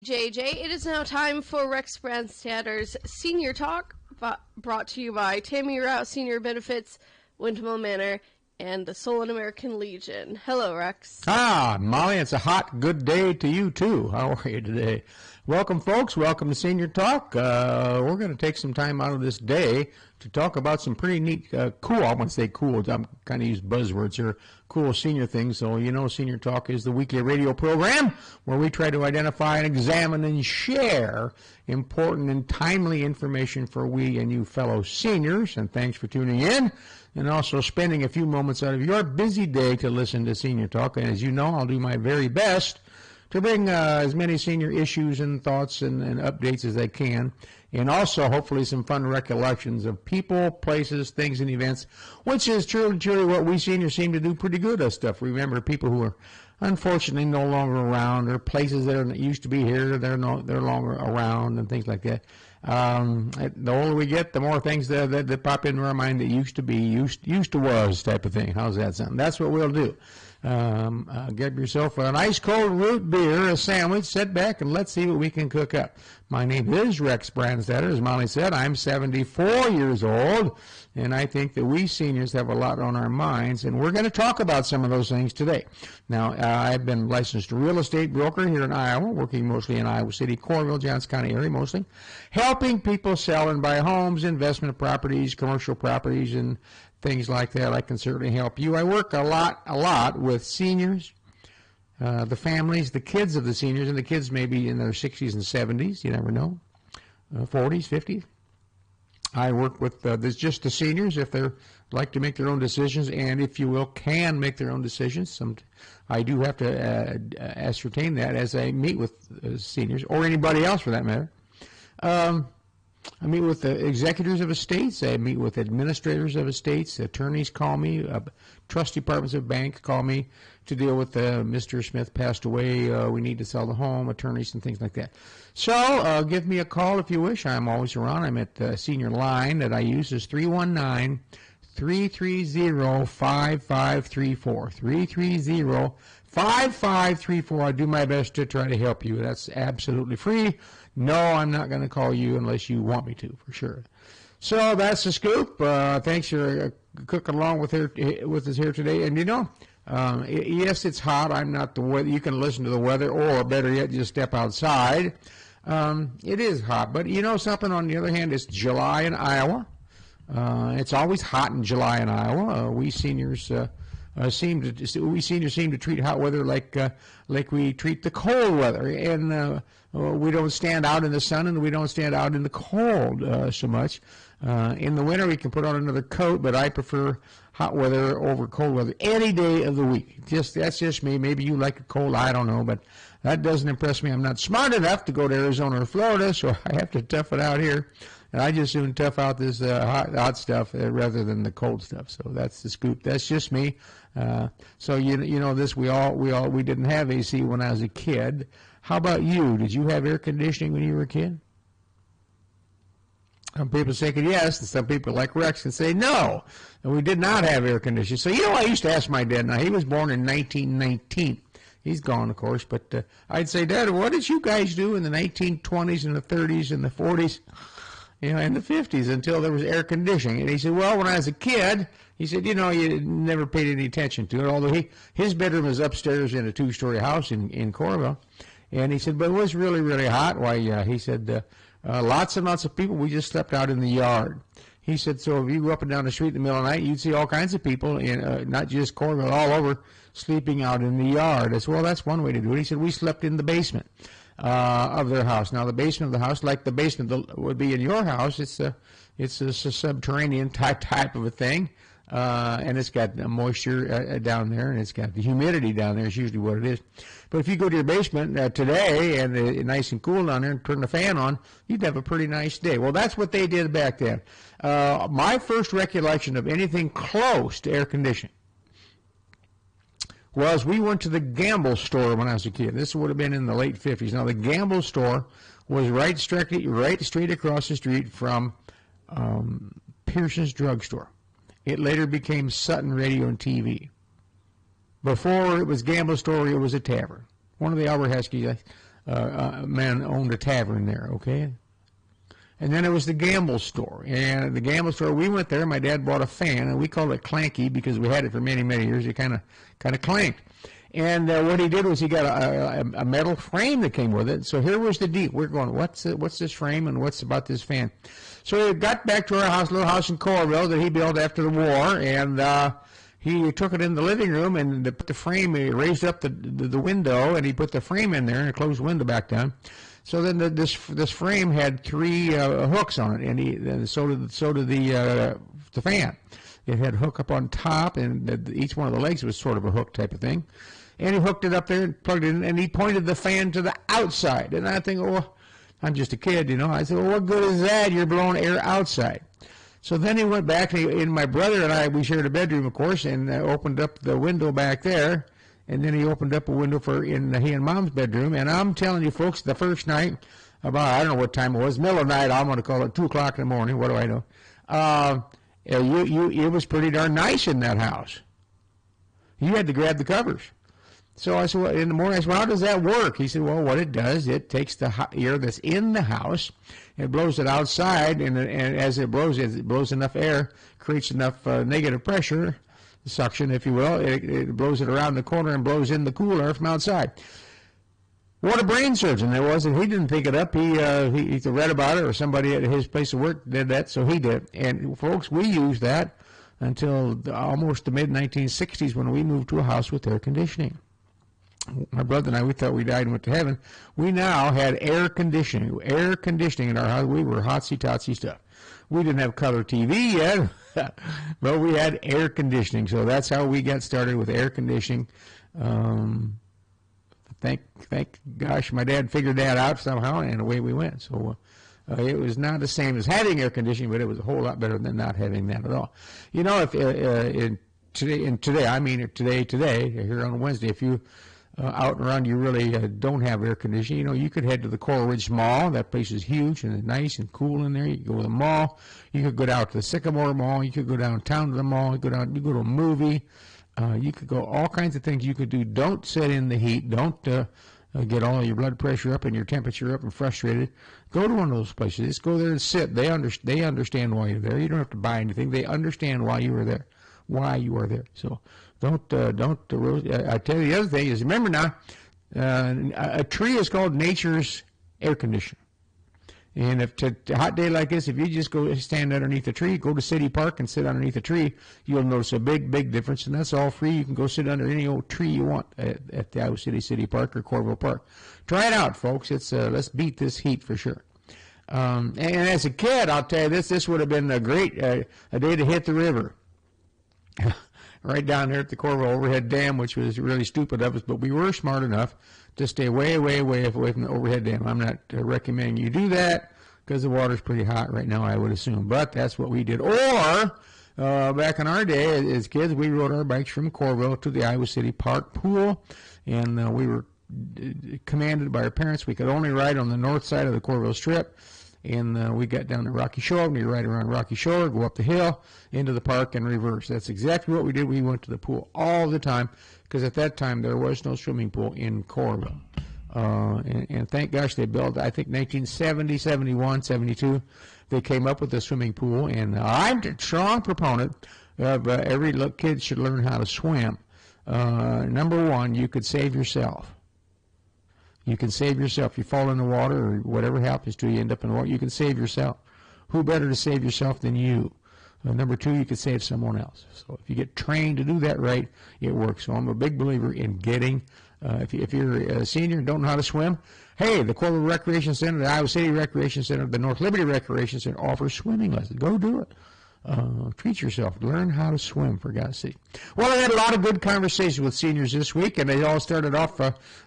KCJJ. It is now time for Rex Brandstatter's Senior Talk, brought to you by Tammy Route Senior Benefits, Windmill Manor, and the Solon American Legion. Hello, Rex. Molly, it's a hot, good day to you, too. How are you today? Welcome, folks. Welcome to Senior Talk. We're going to take some time out of this day to talk about some pretty neat, cool, I want to say cool, I'm kind of use buzzwords here, cool senior things. So, you know, Senior Talk is the weekly radio program where we try to identify and examine and share important and timely information for we and you fellow seniors. And thanks for tuning in and also spending a few moments out of your busy day to listen to Senior Talk. And as you know, I'll do my very best to bring as many senior issues and thoughts and updates as I can, and also hopefully some fun recollections of people, places, things, and events, which is truly what we seniors seem to do pretty good at stuff. Remember people who are unfortunately no longer around, or places that used to be here, they're longer around, and things like that. The older we get, the more things that pop into our mind that used to be, used to was type of thing. How's that sound? That's what we'll do. Get yourself an ice cold root beer, a sandwich, sit back, and let's see what we can cook up. My name is Rex Brandstatter. As Molly said, I'm 74 years old, and I think that we seniors have a lot on our minds, and we're going to talk about some of those things today. Now, I've been licensed real estate broker here in Iowa, working mostly in Iowa City, Coralville, Johnson County area mostly, helping people sell and buy homes, investment properties, commercial properties, and things like that. I can certainly help you. I work a lot with seniors, the families, the kids of the seniors, and the kids may be in their 60s and 70s, you never know, 40s, 50s. I work with just the seniors if they like to make their own decisions, and if you will, can make their own decisions. I do have to ascertain that as I meet with seniors, or anybody else for that matter. I meet with the executors of estates. I meet with administrators of estates. Attorneys call me. Trust departments of banks call me to deal with Mr. Smith passed away. We need to sell the home. Attorneys and things like that. So give me a call if you wish. I'm always around. I'm at the senior line that I use is 319-330-5534. 330-5534. I do my best to try to help you. That's absolutely free. No, I'm not going to call you unless you want me to, for sure. So that's the scoop. Thanks for cooking along with us here today. And you know, yes, it's hot. I'm not the weather. You can listen to the weather, or better yet, just step outside. It is hot, but you know something. On the other hand, it's July in Iowa. It's always hot in July in Iowa. We seniors seem to treat hot weather like we treat the cold weather, and we don't stand out in the sun and we don't stand out in the cold so much. In the winter we can put on another coat, but I prefer hot weather over cold weather any day of the week. That's just me. Maybe you like it cold, I don't know, but that doesn't impress me. I'm not smart enough to go to Arizona or Florida, so I have to tough it out here. And I just soon tough out this hot stuff rather than the cold stuff. So that's the scoop. That's just me. So you know this. We didn't have AC when I was a kid. How about you? Did you have air conditioning when you were a kid? Some people say yes, and some people like Rex can say no. And we did not have air conditioning. So you know, I used to ask my dad. Now he was born in 1919. He's gone, of course, but I'd say, Dad, what did you guys do in the 1920s and the 30s and the 40s? You know, in the 50s until there was air conditioning. And he said, well, when I was a kid, he said, you know, you never paid any attention to it, although his bedroom was upstairs in a two-story house in Coralville. And he said, but it was really, really hot. Why, he said, lots and lots of people, we just slept out in the yard. He said, so if you go up and down the street in the middle of the night, you'd see all kinds of people, in not just Coralville, all over, sleeping out in the yard. I said, well, that's one way to do it. He said, we slept in the basement of their house. Now, the basement of the house, like the basement that would be in your house, it's a subterranean type of a thing, and it's got moisture down there, and it's got the humidity down there is usually what it is. But if you go to your basement today and it's nice and cool down there and turn the fan on, you'd have a pretty nice day. Well, that's what they did back then. My first recollection of anything close to air conditioning was we went to the Gamble store when I was a kid. This would have been in the late 50s. Now, the Gamble store was right straight across the street from Pearson's drugstore. It later became Sutton Radio and TV. Before it was Gamble store, it was a tavern. One of the Alberhesky man owned a tavern there, okay? And then it was the Gamble store. And the Gamble store, we went there. My dad bought a fan, and we called it Clanky because we had it for many, many years. It kind of clanked. And what he did was he got a metal frame that came with it. So here was the deal. We're going, what's this frame and what's about this fan? So we got back to our house, little house in Coralville that he built after the war, and he took it in the living room and put the frame. He raised up the window, and he put the frame in there and closed the window back down. So then this frame had 3 hooks on it, and so did the fan. It had a hook up on top, and each one of the legs was sort of a hook type of thing. And he hooked it up there and plugged it in, and he pointed the fan to the outside. And I think, oh, I'm just a kid, you know. I said, well, what good is that? You're blowing air outside. So then he went back, and my brother and I, we shared a bedroom, of course, and opened up the window back there. And then he opened up a window in he and Mom's bedroom. And I'm telling you, folks, the first night, about, I don't know what time it was, middle of the night, I'm going to call it 2 o'clock in the morning, what do I know? It was pretty darn nice in that house. You had to grab the covers. So I said, well, in the morning, I said, well, how does that work? He said, well, what it does, it takes the air that's in the house, it blows it outside, and as it blows enough air, creates enough negative pressure, suction, if you will, it blows it around the corner and blows in the cool air from outside. What a brain surgeon there was, and he didn't think it up. He read about it, or somebody at his place of work did that, so he did. And folks, we used that until almost the mid-1960s when we moved to a house with air conditioning. My brother and I, we thought we died and went to heaven. We now had air conditioning in our house. We were hotsy-totsy stuff. We didn't have color TV yet, but we had air conditioning. So that's how we got started with air conditioning. Thank gosh, my dad figured that out somehow, and away we went. So it was not the same as having air conditioning, but it was a whole lot better than not having that at all. You know, if today here on Wednesday, if you out and around you really don't have air conditioning, you know, you could head to the Coral Ridge Mall. That place is huge and nice and cool in there. You could go to the mall. You could go down to the Sycamore Mall. You could go downtown to the mall. You go to a movie. You could go all kinds of things you could do. Don't sit in the heat. Don't get all your blood pressure up and your temperature up and frustrated. Go to one of those places. Just go there and sit. They understand why you're there. You don't have to buy anything. They understand why you are there. So don't. I tell you the other thing is, remember now, a tree is called nature's air conditioner. And if a hot day like this, if you just go stand underneath a tree, go to City Park and sit underneath a tree, you'll notice a big, big difference. And that's all free. You can go sit under any old tree you want at the Iowa City Park or Coralville Park. Try it out, folks. It's let's beat this heat for sure. And as a kid, I'll tell you this would have been a great a day to hit the river. Right down there at the Coralville Overhead Dam, which was really stupid of us, but we were smart enough to stay way, way, way away from the overhead dam. I'm not recommending you do that because the water's pretty hot right now, I would assume, but that's what we did. Or back in our day as kids, we rode our bikes from Coralville to the Iowa City Park pool, and we were commanded by our parents. We could only ride on the north side of the Coralville Strip. And we got down to Rocky Shore, and we ride around Rocky Shore, go up the hill, into the park, and reverse. That's exactly what we did. We went to the pool all the time, because at that time there was no swimming pool in Coralville. And thank gosh they built, I think, 1970, 71, 72, they came up with a swimming pool. And I'm a strong proponent of every little kid should learn how to swim. Number one, you could save yourself. You can save yourself. You fall in the water or whatever happens to you, end up in the water, you can save yourself. Who better to save yourself than you? Number two, you can save someone else. So if you get trained to do that right, it works. So I'm a big believer in getting, if you're a senior and don't know how to swim, hey, the Coralville Recreation Center, the Iowa City Recreation Center, the North Liberty Recreation Center offers swimming lessons. Go do it. Treat yourself. Learn how to swim, for God's sake. Well, I had a lot of good conversations with seniors this week, and they all started off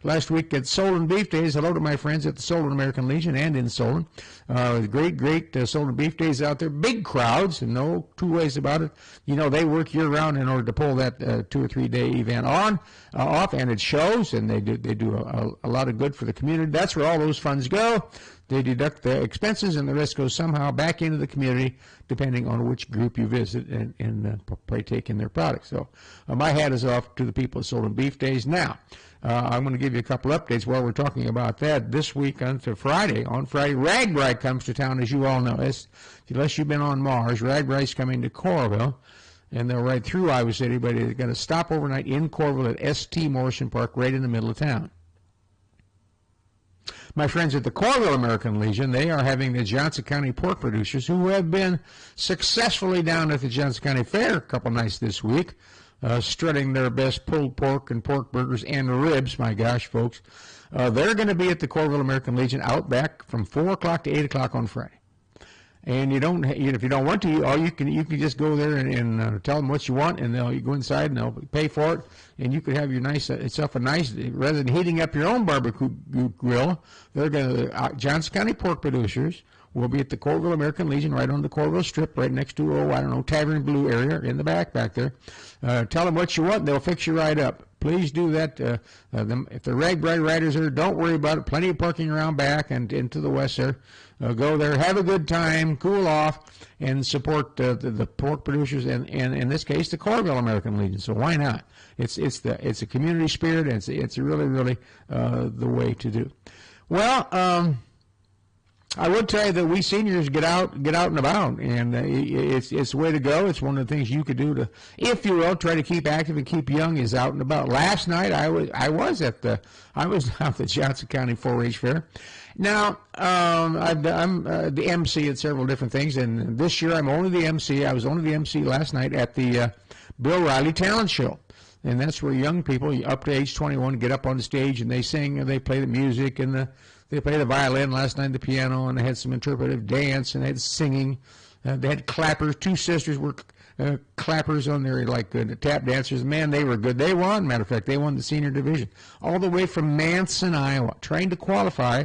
last week at Solon Beef Days. Hello to my friends at the Solon American Legion and in Solon. Great Solon Beef Days out there. Big crowds, and no two ways about it. You know, they work year-round in order to pull that 2 or 3 day event off, and it shows, and they do a lot of good for the community. That's where all those funds go. They deduct the expenses, and the rest goes somehow back into the community, depending on which group you visit and partake in their products. So my hat is off to the people at Soul and Beef Days. Now, I'm going to give you a couple updates while we're talking about that. This week on Friday, RagBrite comes to town, as you all know. Unless you've been on Mars, RagBrite's coming to Coralville, and they'll ride through Iowa City, but they're going to stop overnight in Coralville at St. Morrison Park, right in the middle of town. My friends at the Coralville American Legion, they are having the Johnson County pork producers who have been successfully down at the Johnson County Fair a couple nights this week, strutting their best pulled pork and pork burgers and ribs. My gosh, folks. They're going to be at the Coralville American Legion out back from 4 o'clock to 8 o'clock on Friday. And if you don't want to, you can just go there and tell them what you want, and you go inside and they'll pay for it, and you could have yourself a nice, rather than heating up your own barbecue grill. They're going to Johnson County pork producers will be at the Coralville American Legion, right on the Coralville Strip, right next to Tavern Blue area in the back there. Tell them what you want, they'll fix you right up. Please do that. If the RagBrite riders are, don't worry about it. Plenty of parking around back and into the west there. Go there, have a good time, cool off, and support the pork producers, and in this case, the Coralville American Legion. So why not? It's a community spirit, and it's really the way to do. Well, I would tell you that we seniors get out and about, and it's the way to go. It's one of the things you could do to, if you will, try to keep active and keep young, is out and about. Last night I was out at the Johnson County 4-H Fair. Now I'm the MC at several different things, and this year I'm only the MC. I was only the MC last night at the Bill Riley Talent Show. And that's where young people up to age 21 get up on the stage and they sing and they play the music and they played the violin last night, the piano, and they had some interpretive dance and they had singing. They had clappers. 2 sisters were clappers on there, like tap dancers. Man, they were good. They won. Matter of fact, they won the senior division all the way from Manson, Iowa, trying to qualify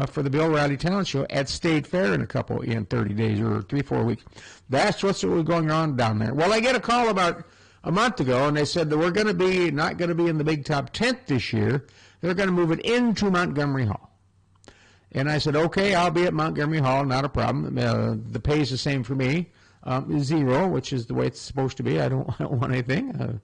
for the Bill Riley Talent Show at State Fair in 30 days or 3-4 weeks. That's what's going on down there. Well, I get a call about a month ago, and they said that we're not going to be in the Big Top tent this year. They're going to move it into Montgomery Hall. And I said, okay, I'll be at Montgomery Hall, not a problem. The pay is the same for me, $0, which is the way it's supposed to be. I don't want anything.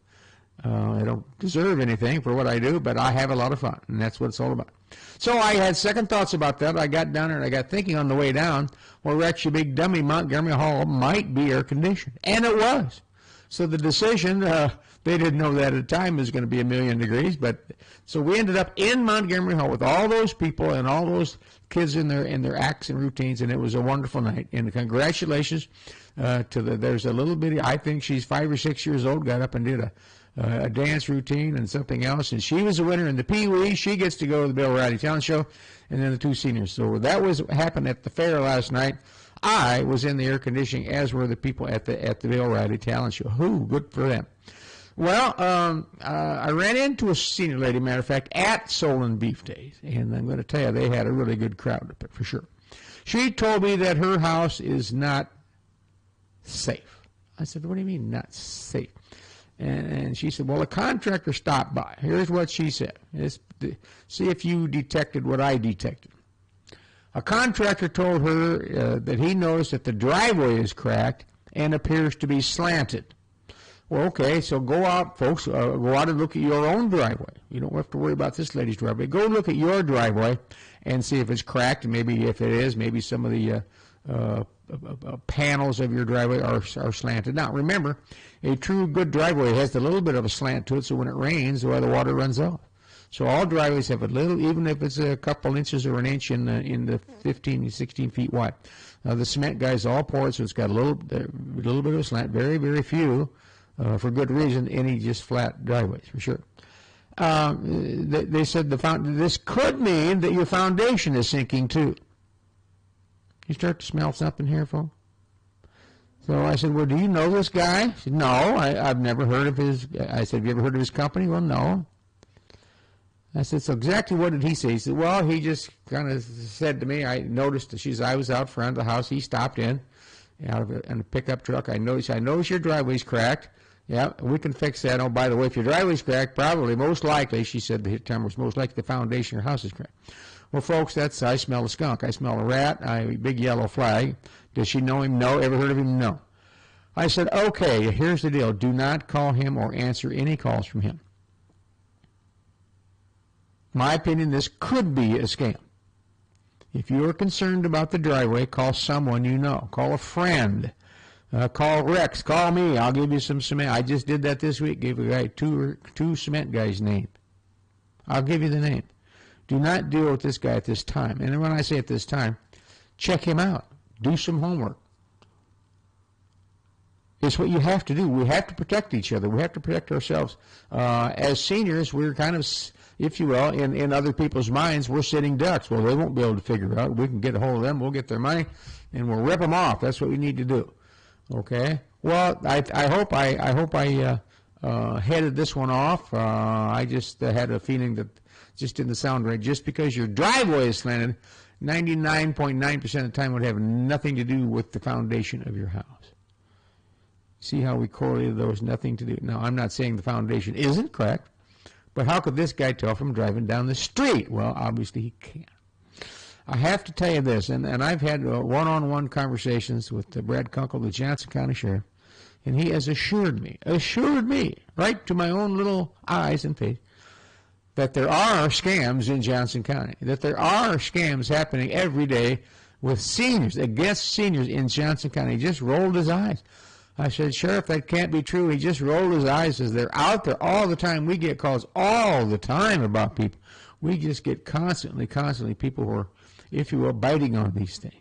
I don't deserve anything for what I do, but I have a lot of fun, and that's what it's all about. So I had second thoughts about that. I got down there, and I got thinking on the way down, well, Rex, you big dummy, Montgomery Hall might be air-conditioned. And it was. So the decision, they didn't know that at the time it was going to be 1,000,000 degrees, but so we ended up in Montgomery Hall with all those people and all those kids in their acts and routines, and it was a wonderful night. And congratulations there's a little bitty, I think she's 5 or 6 years old, got up and did a dance routine and something else, and she was a winner in the Pee Wee. She gets to go to the Bill Riley Talent Show, and then the 2 seniors. So that was what happened at the fair last night. I was in the air conditioning, as were the people at the Bill Riley Talent Show. Good for them. Well, I ran into a senior lady, matter of fact, at Soul and Beef Days, and I'm going to tell you, they had a really good crowd up there for sure. She told me that her house is not safe. I said, what do you mean not safe? And she said, well, a contractor stopped by. Here's what she said. See if you detected what I detected. A contractor told her that he noticed that the driveway is cracked and appears to be slanted. Well, okay, so go out, folks. Go out and look at your own driveway. You don't have to worry about this lady's driveway. Go look at your driveway and see if it's cracked. And maybe if it is, maybe some of the panels of your driveway are slanted. Now, remember, a true good driveway has a little bit of a slant to it, so when it rains, the water runs off. So all driveways have a little, even if it's a couple inches or an inch in the 15, 16 feet wide. The cement guys all pour it, so it's got a little bit of a slant. Very, very few, for good reason, any just flat driveways, for sure. They said this could mean that your foundation is sinking too. You start to smell something here, folks? So I said, well, do you know this guy? He said, no, I've never heard of his. I said, have you ever heard of his company? Well, no. I said, so exactly what did he say? He said, well, he just kind of said to me, I noticed that I was out front of the house. He stopped in a pickup truck. I noticed your driveway's cracked. Yeah, we can fix that. Oh, by the way, if your driveway's cracked, probably, most likely, she said the term was most likely the foundation of your house is cracked. Well, folks, that's I smell a skunk. I smell a rat. Big yellow flag. Does she know him? No. Ever heard of him? No. I said, okay, here's the deal. Do not call him or answer any calls from him. My opinion, this could be a scam. If you are concerned about the driveway, call someone you know. Call a friend. Call Rex. Call me. I'll give you some cement. I just did that this week. Gave a guy two cement guys' name. I'll give you the name. Do not deal with this guy at this time. And when I say at this time, check him out. Do some homework. It's what you have to do. We have to protect each other. We have to protect ourselves. As seniors, we're kind of, if you will, in other people's minds, we're sitting ducks. Well, they won't be able to figure it out. We can get a hold of them. We'll get their money, and we'll rip them off. That's what we need to do. Okay? Well, I hope I headed this one off. I just had a feeling that just didn't sound right. Just because your driveway is slanted, 99.9% of the time would have nothing to do with the foundation of your house. See how we correlated those? Nothing to do. Now, I'm not saying the foundation isn't correct, but how could this guy tell from driving down the street? Well, obviously he can't. I have to tell you this, and I've had one-on-one conversations with Brad Kunkel, the Johnson County Sheriff, and he has assured me, right to my own little eyes and face, that there are scams in Johnson County, that there are scams happening every day with seniors, against seniors in Johnson County. He just rolled his eyes. I said, Sheriff, that can't be true. He just rolled his eyes. Says they're out there all the time. We get calls all the time about people. We just get constantly people who are, if you will, biting on these things.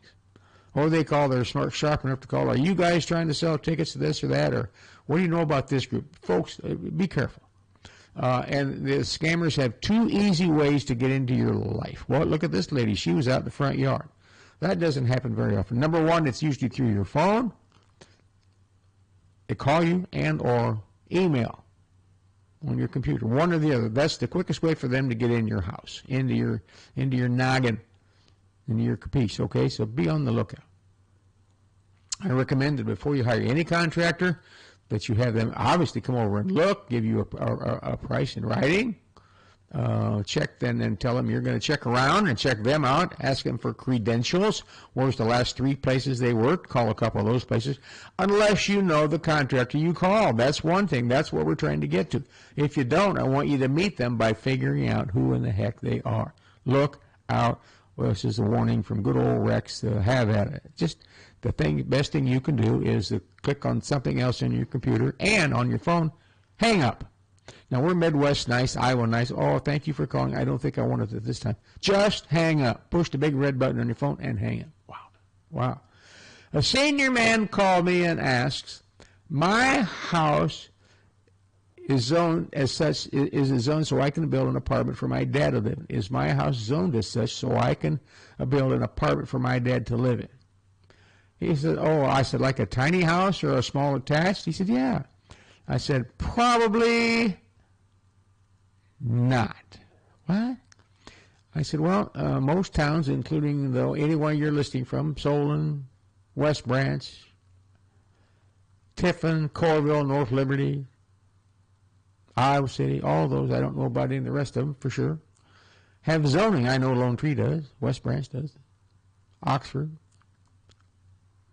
Or they call, they're smart, sharp enough to call, are you guys trying to sell tickets to this or that? Or what do you know about this group? Folks, be careful. And the scammers have two easy ways to get into your life. Well, look at this lady. She was out in the front yard. That doesn't happen very often. Number one, it's usually through your phone. They call you and or email on your computer, one or the other. That's the quickest way for them to get in your house, into your noggin, into your capiche. Okay, so be on the lookout. I recommend that before you hire any contractor, that you have them obviously come over and look, give you a price in writing. Check then and tell them you're going to check around and check them out. Ask them for credentials. Where's the last 3 places they worked? Call a couple of those places. Unless you know the contractor you call. That's one thing. That's what we're trying to get to. If you don't, I want you to meet them by figuring out who in the heck they are. Look out. Well, this is a warning from good old Rex. Have at it. Just the best thing you can do is to click on something else on your computer and on your phone. Hang up. Now, we're Midwest nice, Iowa nice. Oh, thank you for calling. I don't think I wanted it this time. Just hang up. Push the big red button on your phone and hang up. Wow. A senior man called me and asks, my house is zoned as such, is zoned so I can build an apartment for my dad to live in. Is my house zoned as such so I can build an apartment for my dad to live in? He said, oh, I said, like a tiny house or a small attached? He said, yeah. I said, probably not. What? I said, well, most towns, including any one you're listing from, Solon, West Branch, Tiffin, Coralville, North Liberty, Iowa City, all those, I don't know about any of the rest of them for sure, have zoning. I know Lone Tree does, West Branch does, Oxford.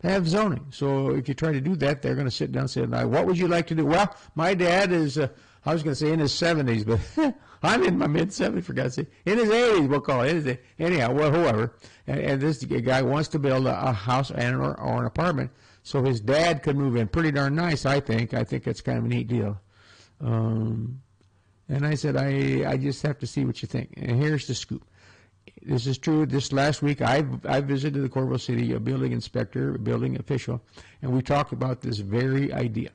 Have zoning. So if you try to do that, they're going to sit down and say, what would you like to do? Well, my dad is, I was going to say in his 70s, but I'm in my mid-70s, for God's sake. In his 80s, we'll call it. Anyhow, well, whoever. And this guy wants to build a house or an apartment so his dad could move in. Pretty darn nice, I think. I think it's kind of a neat deal. And I said, I just have to see what you think. And here's the scoop. This is true. This last week, I visited the Coralville City, a building inspector, a building official, and we talked about this very idea.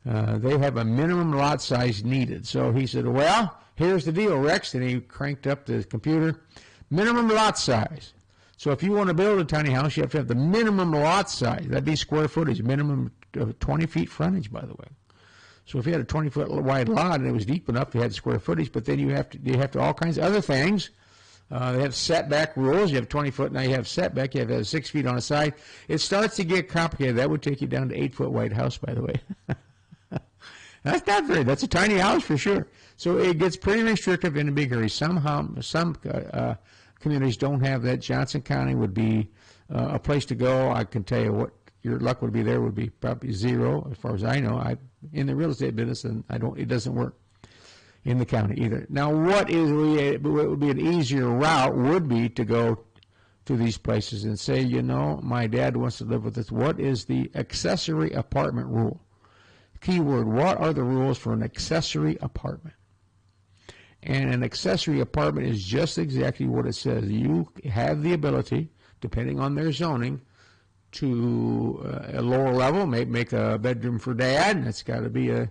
They have a minimum lot size needed. So he said, well, here's the deal, Rex, and he cranked up the computer. Minimum lot size. So if you want to build a tiny house, you have to have the minimum lot size. That'd be square footage, minimum of 20 feet frontage, by the way. So if you had a 20-foot wide lot and it was deep enough, you had square footage, but then you have to all kinds of other things. They have setback rules. You have 20 foot, now you have setback. You have 6 feet on a side. It starts to get complicated. That would take you down to 8-foot wide house, by the way. That's a tiny house for sure. So it gets pretty restrictive in a big hurry. Some communities don't have that. Johnson County would be a place to go. I can tell you what your luck would be there would be probably zero, as far as I know. I'm in the real estate business, and it doesn't work in the county either. Now, what would be an easier route would be to go to these places and say, my dad wants to live with us. What is the accessory apartment rule? Keyword, what are the rules for an accessory apartment? And an accessory apartment is just exactly what it says. You have the ability, depending on their zoning, to a lower level, make a bedroom for dad, and it's got to be a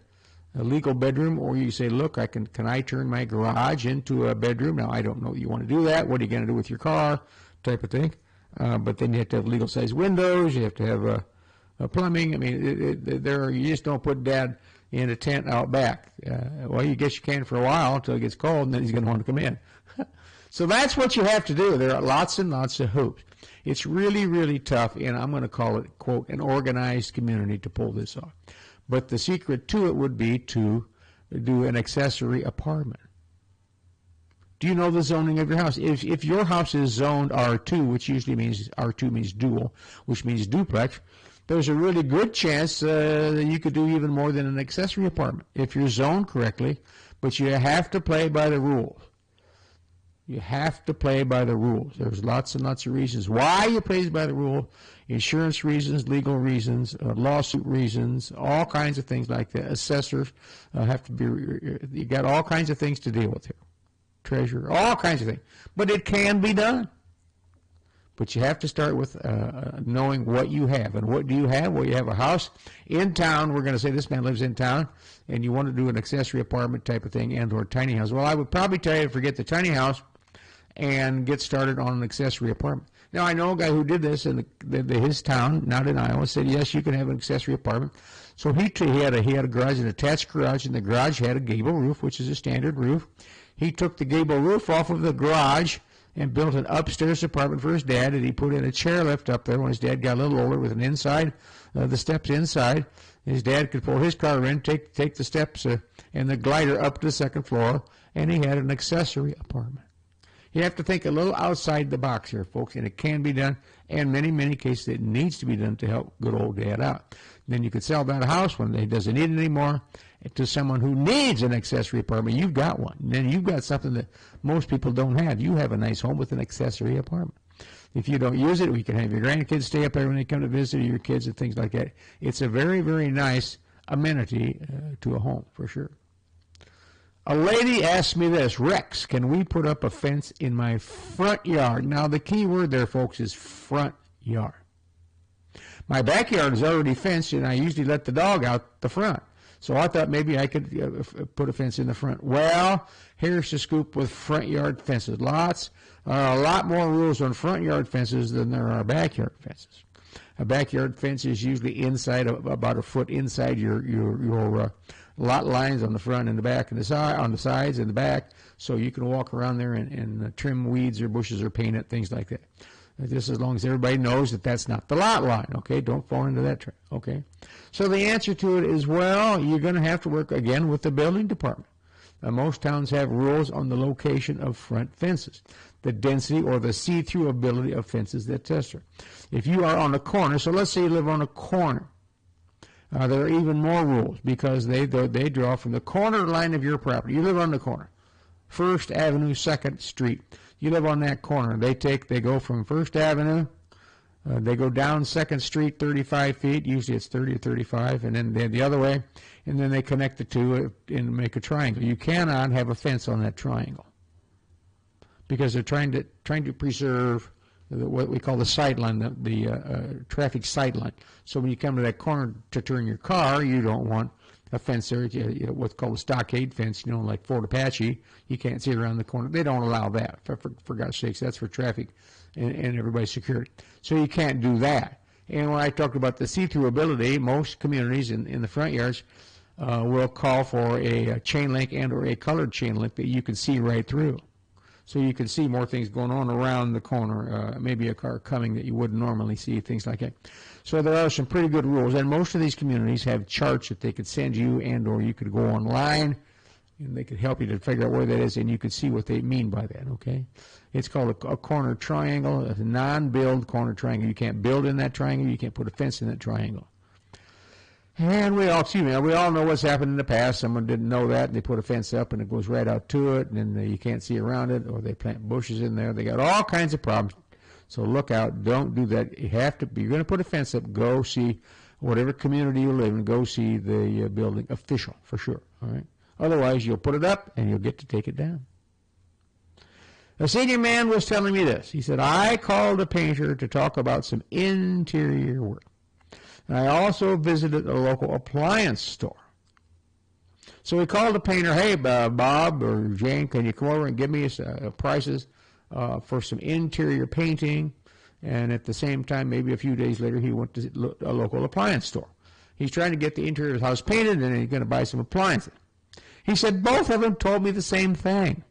legal bedroom, or you say, look, can I turn my garage into a bedroom? Now, I don't know you want to do that. What are you going to do with your car? Type of thing. But then you have to have legal size windows. You have to have plumbing. I mean, you just don't put dad in a tent out back. Well, you guess you can for a while until it gets cold, and then he's going to want to come in. So that's what you have to do. There are lots and lots of hoops. It's really, really tough, and I'm going to call it, quote, an organized community to pull this off. But the secret to it would be to do an accessory apartment. Do you know the zoning of your house? If your house is zoned R2, which usually means R2 means dual, which means duplex, there's a really good chance that you could do even more than an accessory apartment if you're zoned correctly, but you have to play by the rules. You have to play by the rules. There's lots and lots of reasons why you play by the rule. Insurance reasons, legal reasons, lawsuit reasons, all kinds of things like that. Assessors have to be, you got all kinds of things to deal with here. Treasurer, all kinds of things. But it can be done. But you have to start with knowing what you have. And what do you have? Well, you have a house in town. We're going to say this man lives in town, and you want to do an accessory apartment type of thing and or tiny house. Well, I would probably tell you to forget the tiny house and get started on an accessory apartment. Now, I know a guy who did this in his town, not in Iowa, said, yes, you can have an accessory apartment. So he had a garage, an attached garage, and the garage had a gable roof, which is a standard roof. He took the gable roof off of the garage and built an upstairs apartment for his dad, and he put in a chairlift up there when his dad got a little older with an inside, the steps inside. His dad could pull his car in, take the steps and the glider up to the second floor, and he had an accessory apartment. You have to think a little outside the box here, folks, and it can be done, and many, many cases it needs to be done to help good old dad out. Then you could sell that house when he doesn't need it anymore to someone who needs an accessory apartment. You've got one. And then you've got something that most people don't have. You have a nice home with an accessory apartment. If you don't use it, you can have your grandkids stay up there when they come to visit, or your kids and things like that. It's a very, very nice amenity to a home, for sure. A lady asked me this, Rex, can we put up a fence in my front yard? Now, the key word there, folks, is front yard. My backyard is already fenced, and I usually let the dog out the front. So I thought maybe I could put a fence in the front. Well, here's the scoop with front yard fences. A lot more rules on front yard fences than there are backyard fences. A backyard fence is usually inside, about a foot inside your lot lines on the front and the back and the side, on the sides and the back, so you can walk around there and trim weeds or bushes or paint it, things like that. Just as long as everybody knows that that's not the lot line, okay? Don't fall into that trap, okay? So the answer to it is, well, you're going to have to work, again, with the building department. Most towns have rules on the location of front fences, the density or the see-through ability of fences that tester. If you are on a corner, so let's say you live on a corner, there are even more rules because they draw from the corner line of your property. You live on the corner, 1st Avenue, 2nd Street. You live on that corner. They go from 1st Avenue, they go down 2nd Street 35 feet, usually it's 30 or 35, and then the other way, and then they connect the two and make a triangle. You cannot have a fence on that triangle because they're trying to preserve what we call the sideline, the traffic sideline. So when you come to that corner to turn your car, you don't want a fence there, what's called a stockade fence, like Fort Apache. You can't see around the corner. They don't allow that. For God's sakes, that's for traffic and everybody's security. So you can't do that. And when I talked about the see-through ability, most communities in the front yards will call for a chain link and or a colored chain link that you can see right through. So you can see more things going on around the corner, maybe a car coming that you wouldn't normally see, things like that. So there are some pretty good rules, and most of these communities have charts that they could send you, and or you could go online And they could help you to figure out where that is, and you could see what they mean by that, okay? It's called a corner triangle, a non-build corner triangle. You can't build in that triangle. You can't put a fence in that triangle. And we all know what's happened in the past. Someone didn't know that, and they put a fence up, and it goes right out to it, and then you can't see around it, or they plant bushes in there. They got all kinds of problems. So look out. Don't do that. You're going to put a fence up, go see whatever community you live in. Go see the building official, for sure, all right? Otherwise, you'll put it up, and you'll get to take it down. A senior man was telling me this. He said, I called a painter to talk about some interior work. And I also visited a local appliance store. So he called the painter, hey, Bob or Jane, can you come over and give me prices for some interior painting? And at the same time, maybe a few days later, he went to a local appliance store. He's trying to get the interior of his house painted, and he's going to buy some appliances. He said both of them told me the same thing.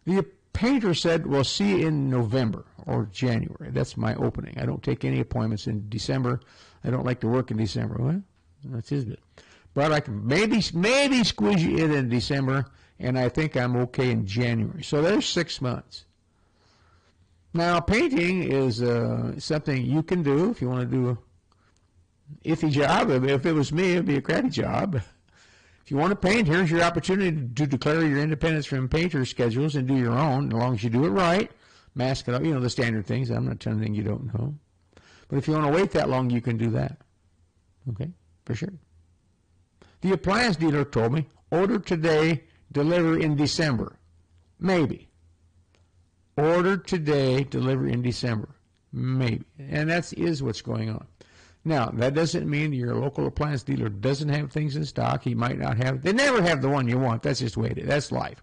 The painter said, we'll see you in November or January. That's my opening. I don't take any appointments in December. I don't like to work in December. Well, that's his bit. But I can maybe squeeze you in December, and I think I'm okay in January. So there's 6 months. Now, painting is something you can do if you want to do a iffy job. If it was me, it would be a crappy job. If you want to paint, here's your opportunity to declare your independence from painter schedules and do your own, as long as you do it right. Mask it up, the standard things. I'm not telling you anything you don't know. But if you want to wait that long, you can do that. Okay, for sure. The appliance dealer told me, order today, deliver in December. Maybe. Order today, deliver in December. Maybe. And that is what's going on. Now, that doesn't mean your local appliance dealer doesn't have things in stock. He might not have. They never have the one you want. That's just the way it is. That's life.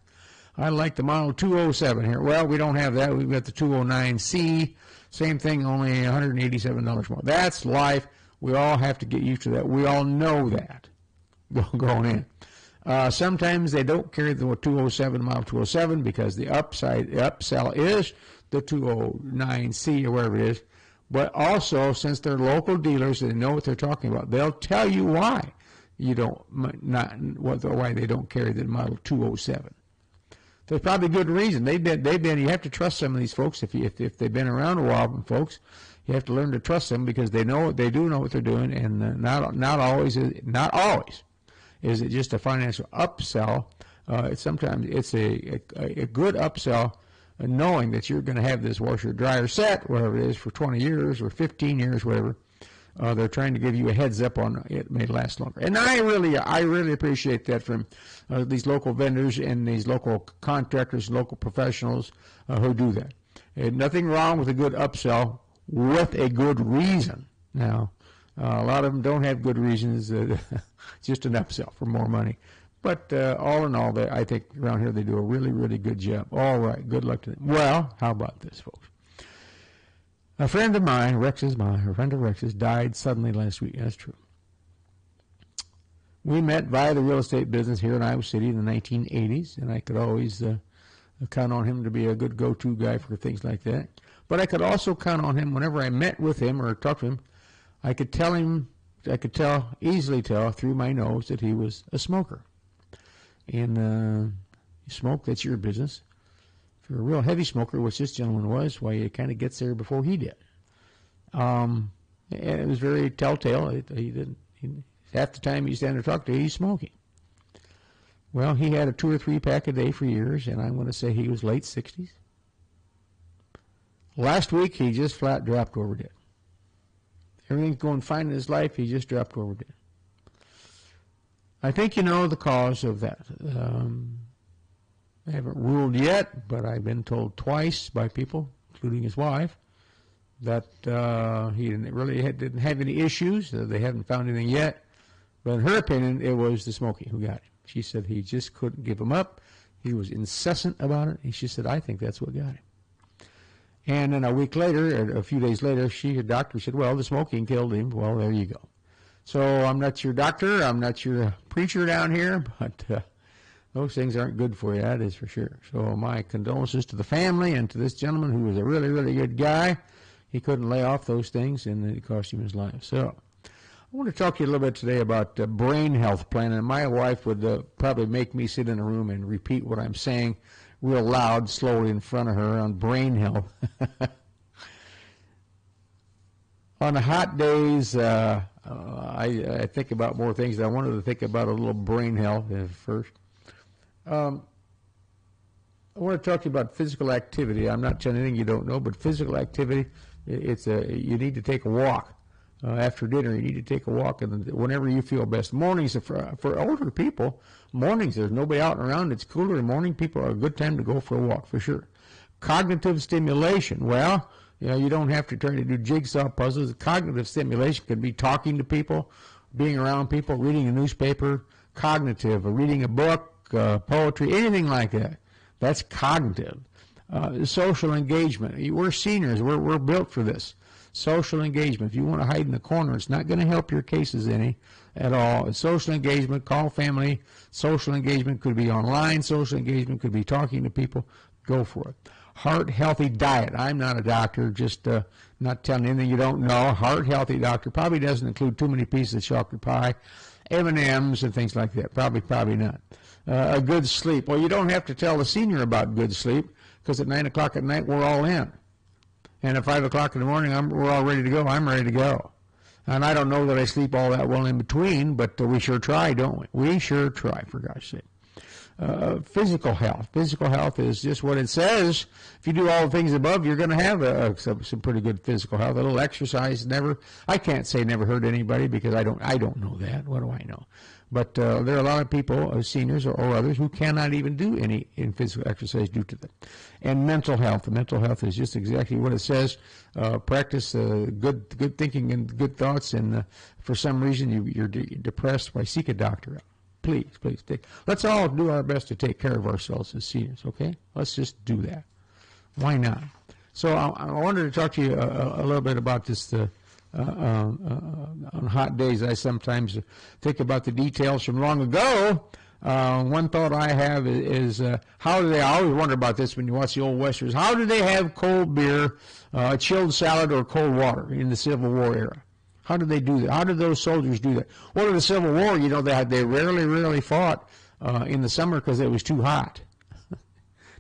I like the model 207 here. Well, we don't have that. We've got the 209C. Same thing, only $187 more. That's life. We all have to get used to that. We all know that going in. Sometimes they don't carry the 207 model 207 because the upsell is the 209C or whatever it is. But also, since they're local dealers, they know what they're talking about. They'll tell you why you why they don't carry the model 207. There's probably good reason. They've been. You have to trust some of these folks if they've been around a while, folks. You have to learn to trust them because they do know what they're doing, and not always is it just a financial upsell. Sometimes it's a good upsell. Knowing that you're going to have this washer dryer set, whatever it is, for 20 years or 15 years, whatever, they're trying to give you a heads up on it may last longer. And I really appreciate that from these local vendors and these local contractors, local professionals who do that. And nothing wrong with a good upsell with a good reason. Now, a lot of them don't have good reasons. Just an upsell for more money. But all in all, I think around here they do a really, really good job. All right, good luck to them. Well, how about this, folks? A friend of mine, a friend of Rex's, died suddenly last week. That's true. We met via the real estate business here in Iowa City in the 1980s, and I could always count on him to be a good go-to guy for things like that. But I could also count on him whenever I met with him or talked to him. I could easily tell through my nose that he was a smoker. And you smoke, that's your business. If you're a real heavy smoker, which this gentleman was, well, it kind of gets there before he did. And it was very telltale. Half the time you stand there talk to, he's smoking. Well, he had a 2 or 3 pack a day for years, and I'm going to say he was late 60s. Last week, he just flat dropped over dead. Everything's going fine in his life, he just dropped over dead. I think you know the cause of that. I haven't ruled yet, but I've been told twice by people, including his wife, that he didn't have any issues. They haven't found anything yet. But in her opinion, it was the smoking who got him. She said he just couldn't give him up. He was incessant about it. And she said, I think that's what got him. And then a week later, a few days later, her doctor said, well, the smoking killed him. Well, there you go. So I'm not your doctor, I'm not your preacher down here, but those things aren't good for you, that is for sure. So my condolences to the family and to this gentleman who was a really, really good guy. He couldn't lay off those things, and it cost him his life. So I want to talk to you a little bit today about brain health plan, and my wife would probably make me sit in a room and repeat what I'm saying real loud, slowly in front of her on brain health. On the hot days, I think about more things. I wanted to think about a little brain health first. I want to talk to you about physical activity. I'm not telling you anything you don't know, but physical activity, you need to take a walk. After dinner, you need to take a walk, and whenever you feel best. Mornings, for older people, mornings, there's nobody out and around, it's cooler, and morning people are a good time to go for a walk, for sure. Cognitive stimulation, well, you don't have to try to do jigsaw puzzles. Cognitive stimulation could be talking to people, being around people, reading a newspaper, cognitive, or reading a book, poetry, anything like that. That's cognitive. Social engagement. We're seniors. We're built for this. Social engagement. If you want to hide in the corner, it's not going to help your cases any at all. Social engagement, call family. Social engagement could be online. Social engagement could be talking to people. Go for it. Heart-healthy diet. I'm not a doctor, just not telling you anything you don't know. Heart-healthy doctor probably doesn't include too many pieces of chocolate pie, M&Ms, and things like that. Probably not. A good sleep. Well, you don't have to tell the senior about good sleep, because at 9 o'clock at night, we're all in. And at 5 o'clock in the morning, we're all ready to go. I'm ready to go. And I don't know that I sleep all that well in between, but we sure try, don't we? We sure try, for gosh sake. Physical health. Physical health is just what it says. If you do all the things above, you're going to have some pretty good physical health. A little exercise I can't say never hurt anybody, because I don't know that. What do I know? But there are a lot of people, seniors or others, who cannot even do any in physical exercise due to that. And mental health. Mental health is just exactly what it says. Practice good thinking and good thoughts. And for some reason you're depressed, why seek a doctor out. Please. Let's all do our best to take care of ourselves as seniors, okay? Let's just do that. Why not? So I wanted to talk to you a little bit about this. On hot days, I sometimes think about the details from long ago. One thought I have is how do they, I always wonder about this when you watch the old westerns, how do they have cold beer, chilled salad, or cold water in the Civil War era? How did they do that? How did those soldiers do that? Well, in the Civil War, they rarely fought in the summer because it was too hot.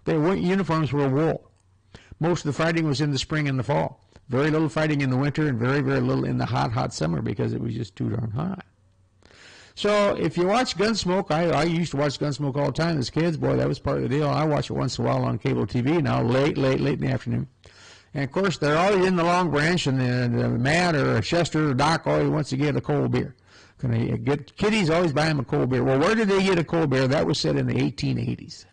Their uniforms were wool. Most of the fighting was in the spring and the fall. Very little fighting in the winter, and very little in the hot summer, because it was just too darn hot. So if you watch Gunsmoke, I used to watch Gunsmoke all the time as kids. Boy, that was part of the deal. I watch it once in a while on cable TV now, late in the afternoon. And, of course, they're always in the Long Branch, and Matt or Chester or Doc always wants to get a cold beer. Kiddies always buy them a cold beer. Well, where did they get a cold beer? That was said in the 1880s.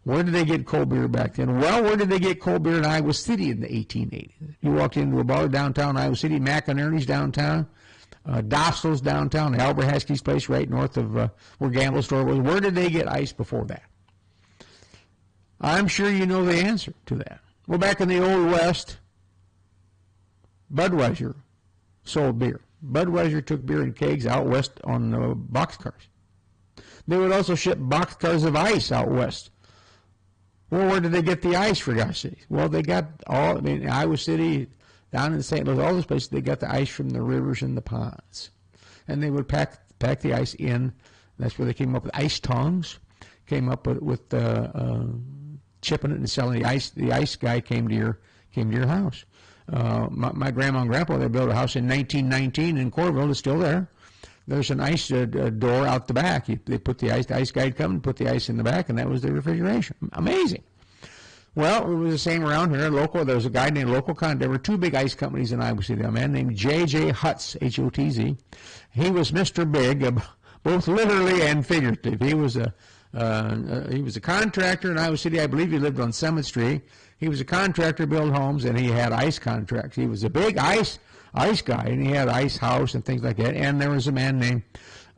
Where did they get cold beer back then? Well, where did they get cold beer in Iowa City in the 1880s? You walked into a bar downtown Iowa City, McInerney's downtown, Dostal's downtown, Albert Haskey's place right north of where Gamble's store was. Where did they get ice before that? I'm sure you know the answer to that. Well, back in the Old West, Budweiser sold beer. Budweiser took beer in kegs out west on boxcars. They would also ship boxcars of ice out west. Well, where did they get the ice, for gosh sakes? Well, they got Iowa City, down in St. Louis, all those places, they got the ice from the rivers and the ponds. And they would pack the ice in. That's where they came up with ice tongs, came up with chipping it and selling the ice. The ice guy came to your house. My grandma and grandpa, they built a house in 1919 in Corville. It's still there. There's an ice door out the back. They put the ice guy would come and put the ice in the back, and that was the refrigeration. Amazing. Well, it was the same around here. There was a guy named there were two big ice companies in Iowa City. A man named J.J. Hutz, H-O-T-Z. He was Mr. Big, both literally and figurative. He was a contractor in Iowa City. I believe he lived on Summit Street. He was a contractor, built homes, and he had ice contracts. He was a big ice guy, and he had ice house and things like that. And there was a man named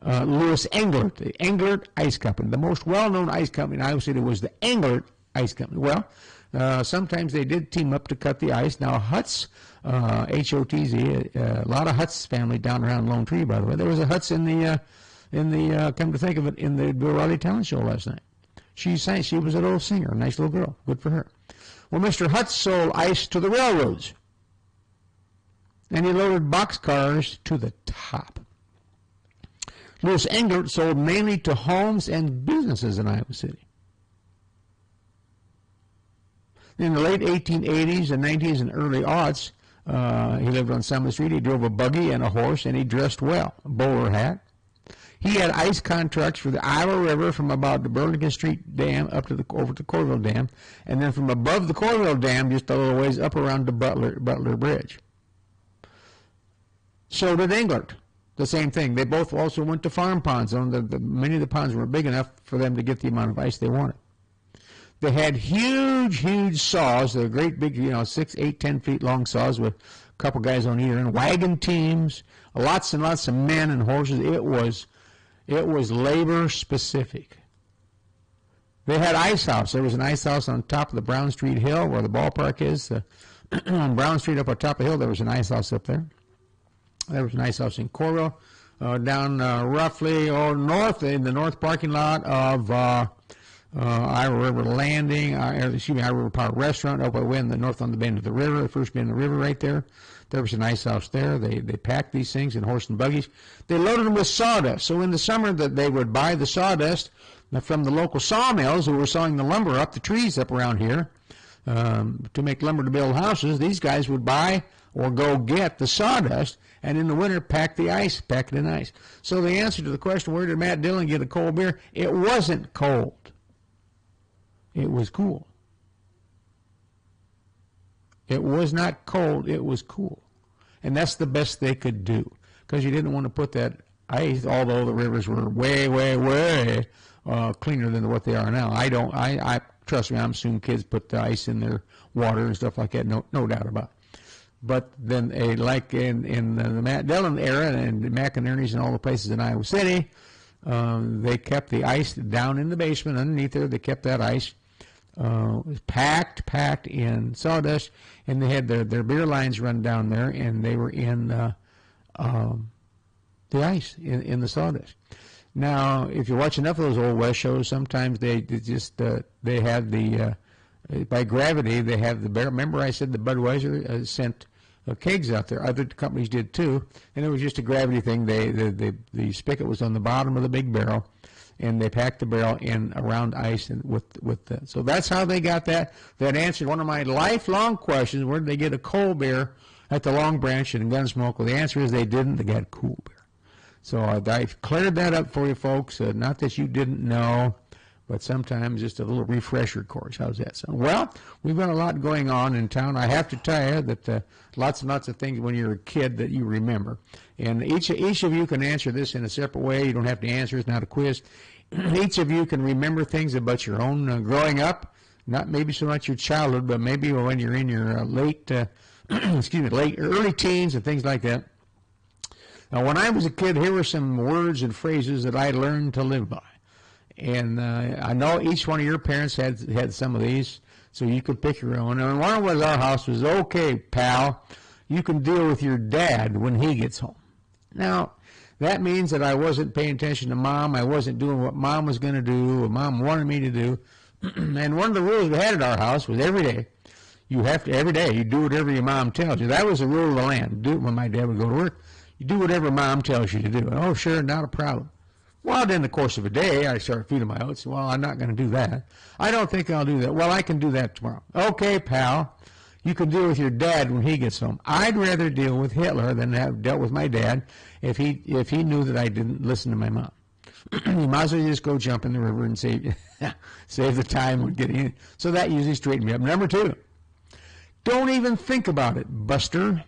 Louis Englert, the Englert Ice Company. The most well-known ice company in Iowa City was the Englert Ice Company. Well, sometimes they did team up to cut the ice. Now, Hutz, H-O-T-Z, a lot of Hutz family down around Lone Tree, by the way. There was a Hutz in the come to think of it, in the Bill Riley talent show last night. She sang. She was a little singer, a nice little girl. Good for her. Well, Mr. Hutz sold ice to the railroads. and he loaded boxcars to the top. Lewis Englert sold mainly to homes and businesses in Iowa City. In the late 1880s and 90s and early aughts, he lived on Summit Street. He drove a buggy and a horse, and he dressed well. A bowler hat. He had ice contracts for the Iowa River from about the Burlington Street Dam up to over to Corville Dam, and then from above the Corville Dam just a little ways up around the Butler Bridge. So did Englert. The same thing. They both also went to farm ponds. Many of the ponds weren't big enough for them to get the amount of ice they wanted. They had huge saws. They're great big, 6, 8, 10 feet long saws with a couple guys on either end. Wagon teams, lots and lots of men and horses. It was labor specific. They had ice house. There was an ice house on top of the Brown Street Hill where the ballpark is. On Brown Street up on top of the hill, there was an ice house up there. There was an ice house in Corville. Down roughly north, in the north parking lot of Iowa River Landing, Iowa River Park Restaurant, up away in the north on the bend of the river, the first bend of the river right there. There was an ice house there. They packed these things in horse and buggies. They loaded them with sawdust. So in the summer that they would buy the sawdust from the local sawmills who were sawing the lumber up, the trees up around here, to make lumber to build houses. These guys would buy or go get the sawdust, and in the winter pack it in ice. So the answer to the question, where did Matt Dillon get a cold beer? It wasn't cold. It was cool. It was not cold, it was cool. And that's the best they could do, because you didn't want to put that ice, although the rivers were way cleaner than what they are now. I trust me, I'm assuming kids put the ice in their water and stuff like that, no doubt about it. But then, like in the Matt Dillon era and McInerney's and all the places in Iowa City, they kept the ice down in the basement underneath there. They kept that ice packed in sawdust, and they had their beer lines run down there, and they were in the ice, in the sawdust. Now, if you watch enough of those old West shows, sometimes they have the by gravity, they have the barrel. Remember I said the Budweiser sent kegs out there. Other companies did too, and it was just a gravity thing. The spigot was on the bottom of the big barrel, and they packed the barrel in around ice and with that. So that's how they got that. That answered one of my lifelong questions: where did they get a cold beer at the Long Branch and Gunsmoke? Well, the answer is they didn't. They got cool beer. So I've cleared that up for you folks. Not that you didn't know, but sometimes just a little refresher course. How's that sound? Well, we've got a lot going on in town. I have to tell you that lots and lots of things when you're a kid that you remember. And each of you can answer this in a separate way. You don't have to answer. It's not a quiz. Each of you can remember things about your own growing up, not maybe so much your childhood, but maybe when you're in your early teens and things like that. Now, when I was a kid, here were some words and phrases that I learned to live by. And I know each one of your parents had some of these, so you could pick your own. And one was our house was, okay, pal, you can deal with your dad when he gets home. Now, that means that I wasn't paying attention to Mom. I wasn't doing what Mom was going to do, what Mom wanted me to do. And one of the rules we had at our house was every day you do whatever your mom tells you. That was the rule of the land. Do it when my dad would go to work. You do whatever Mom tells you to do. Oh, sure, not a problem. Well, in the course of a day, I started feeding my oats. Well, I'm not going to do that. I don't think I'll do that. Well, I can do that tomorrow. Okay, pal, you can deal with your dad when he gets home. I'd rather deal with Hitler than have dealt with my dad if he knew that I didn't listen to my mom. You might as well just go jump in the river and save the time when getting in. So that usually straightened me up. Number 2, don't even think about it, Buster.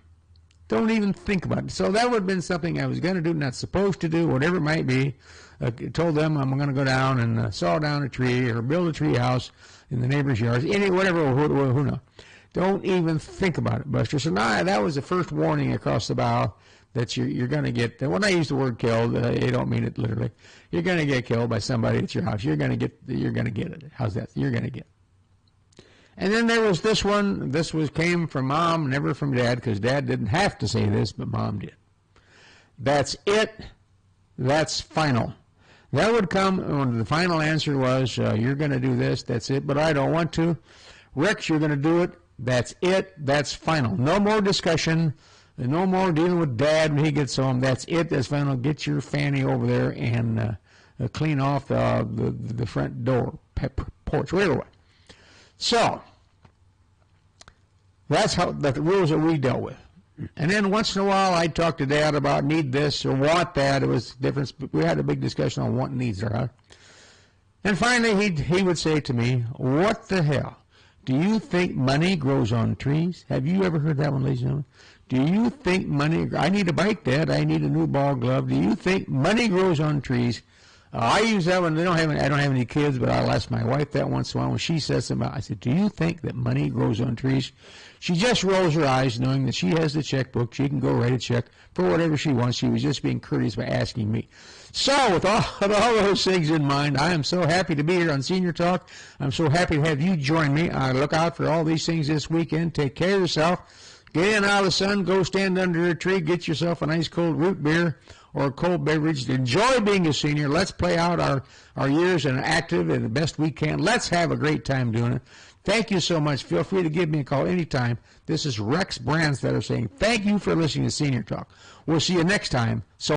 Don't even think about it. So that would have been something I was going to do, not supposed to do, whatever it might be. Told them I'm going to go down and saw down a tree or build a tree house in the neighbor's yards, whatever, who knows. Don't even think about it, Buster. So now that was the first warning across the bow that you're going to get. When I use the word killed, I don't mean it literally. You're going to get killed by somebody at your house. You're going to get it. How's that? You're going to get it. And then there was this one. This came from Mom, never from Dad, because Dad didn't have to say this, but Mom did. That's it. That's final. That would come when the final answer was, you're going to do this. That's it, but I don't want to. Rex, you're going to do it. That's it. That's final. No more discussion. No more dealing with Dad when he gets home. That's it. That's final. Get your fanny over there and clean off the front door, porch, right away. So that's how the rules that we dealt with. And then once in a while, I'd talk to Dad about need this or want that. It was different. We had a big discussion on what needs are. And finally, he would say to me, "What the hell? Do you think money grows on trees?" Have you ever heard that one, ladies and gentlemen? Do you think money? I need a bike, Dad. I need a new ball glove. Do you think money grows on trees? I use that one. I don't have any kids, but I'll ask my wife that once in a while when she says something. I said, "Do you think that money grows on trees?" She just rolls her eyes, knowing that she has the checkbook. She can go write a check for whatever she wants. She was just being courteous by asking me. So, with all those things in mind, I am so happy to be here on Senior Talk. I'm so happy to have you join me. I look out for all these things this weekend. Take care of yourself. Get in out of the sun. Go stand under a tree. Get yourself a nice cold root beer or a cold beverage. Enjoy being a senior. Let's play out our years and active and the best we can. Let's have a great time doing it. Thank you so much. Feel free to give me a call anytime. This is Rex Brandstatter saying thank you for listening to Senior Talk. We'll see you next time. So